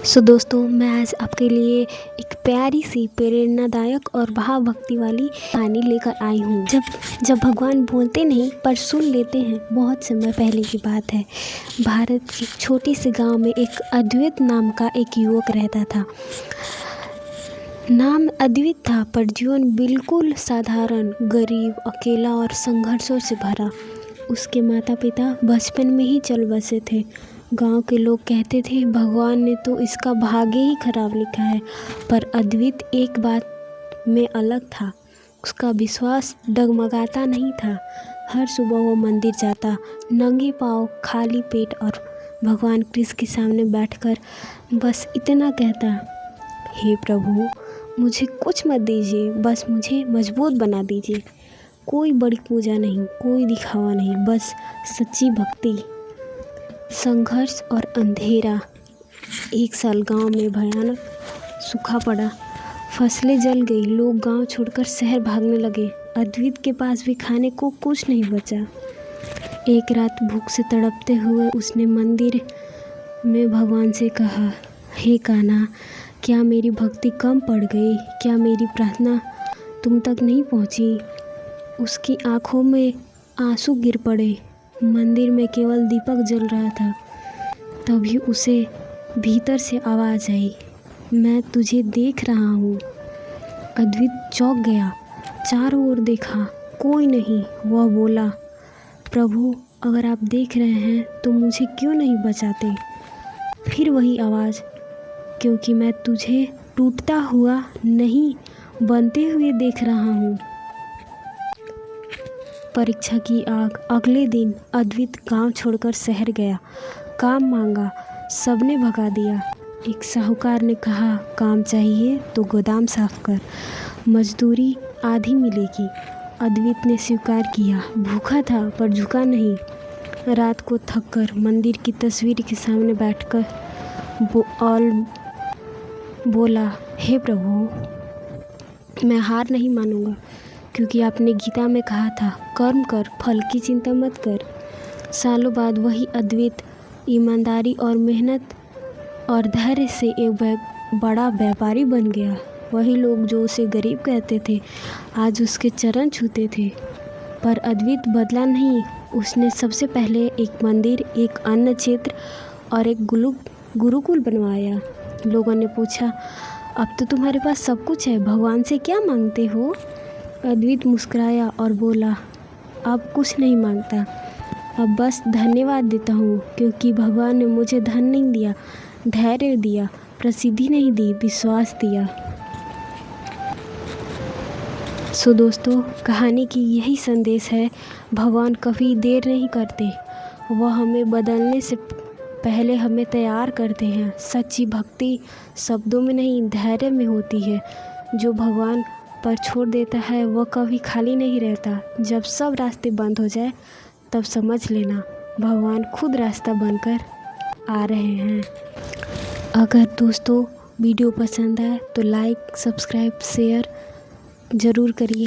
दोस्तों, मैं आज आपके लिए एक प्यारी सी प्रेरणादायक और भावभक्ति वाली कहानी लेकर आई हूँ। जब भगवान बोलते नहीं पर सुन लेते हैं। बहुत समय पहले की बात है। भारत के छोटे से गांव में एक अद्वैत नाम का एक युवक रहता था। नाम अद्वैत था पर जीवन बिल्कुल साधारण, गरीब, अकेला और संघर्षों से भरा। उसके माता पिता बचपन में ही चल बसे थे। गांव के लोग कहते थे भगवान ने तो इसका भाग्य ही खराब लिखा है। पर अद्वैत एक बात में अलग था। उसका विश्वास डगमगाता नहीं था। हर सुबह वो मंदिर जाता, नंगे पाँव, खाली पेट, और भगवान कृष्ण के सामने बैठकर बस इतना कहता, हे प्रभु, मुझे कुछ मत दीजिए, बस मुझे मजबूत बना दीजिए। कोई बड़ी पूजा नहीं, कोई दिखावा नहीं, बस सच्ची भक्ति। संघर्ष और अंधेरा। एक साल गांव में भयानक सूखा पड़ा। फसलें जल गई। लोग गांव छोड़कर शहर भागने लगे। अद्वैत के पास भी खाने को कुछ नहीं बचा। एक रात भूख से तड़पते हुए उसने मंदिर में भगवान से कहा, हे कान्हा, क्या मेरी भक्ति कम पड़ गई? क्या मेरी प्रार्थना तुम तक नहीं पहुंची? उसकी आंखों में आंसू गिर पड़े। मंदिर में केवल दीपक जल रहा था। तभी उसे भीतर से आवाज़ आई, मैं तुझे देख रहा हूँ। अद्वैत चौंक गया। चारों ओर देखा, कोई नहीं। वह बोला, प्रभु, अगर आप देख रहे हैं तो मुझे क्यों नहीं बचाते? फिर वही आवाज़, क्योंकि मैं तुझे टूटता हुआ नहीं, बनते हुए देख रहा हूँ। परीक्षा की आग। अगले दिन अद्वैत गांव छोड़कर शहर गया। काम मांगा, सबने भगा दिया। एक साहूकार ने कहा, काम चाहिए तो गोदाम साफ कर, मजदूरी आधी मिलेगी। अद्वैत ने स्वीकार किया। भूखा था पर झुका नहीं। रात को थककर मंदिर की तस्वीर के सामने बैठकर बोला, हे प्रभु, मैं हार नहीं मानूंगा, क्योंकि आपने गीता में कहा था, कर्म कर, फल की चिंता मत कर। सालों बाद वही अद्वैत ईमानदारी और मेहनत और धैर्य से एक बड़ा व्यापारी बन गया। वही लोग जो उसे गरीब कहते थे आज उसके चरण छूते थे। पर अद्वैत बदला नहीं। उसने सबसे पहले एक मंदिर, एक अन्न क्षेत्र और एक गुरुकुल बनवाया। लोगों ने पूछा, अब तो तुम्हारे पास सब कुछ है, भगवान से क्या मांगते हो? अद्वैत मुस्कुराया और बोला, अब कुछ नहीं मांगता, अब बस धन्यवाद देता हूँ, क्योंकि भगवान ने मुझे धन नहीं दिया, धैर्य दिया, प्रसिद्धि नहीं दी, विश्वास दिया। दोस्तों, कहानी की यही संदेश है, भगवान कभी देर नहीं करते। वह हमें बदलने से पहले हमें तैयार करते हैं। सच्ची भक्ति शब्दों में नहीं, धैर्य में होती है। जो भगवान पर छोड़ देता है वह कभी खाली नहीं रहता। जब सब रास्ते बंद हो जाए तब समझ लेना भगवान खुद रास्ता बनकर आ रहे हैं। अगर दोस्तों वीडियो पसंद आए तो लाइक, सब्सक्राइब, शेयर ज़रूर करिए।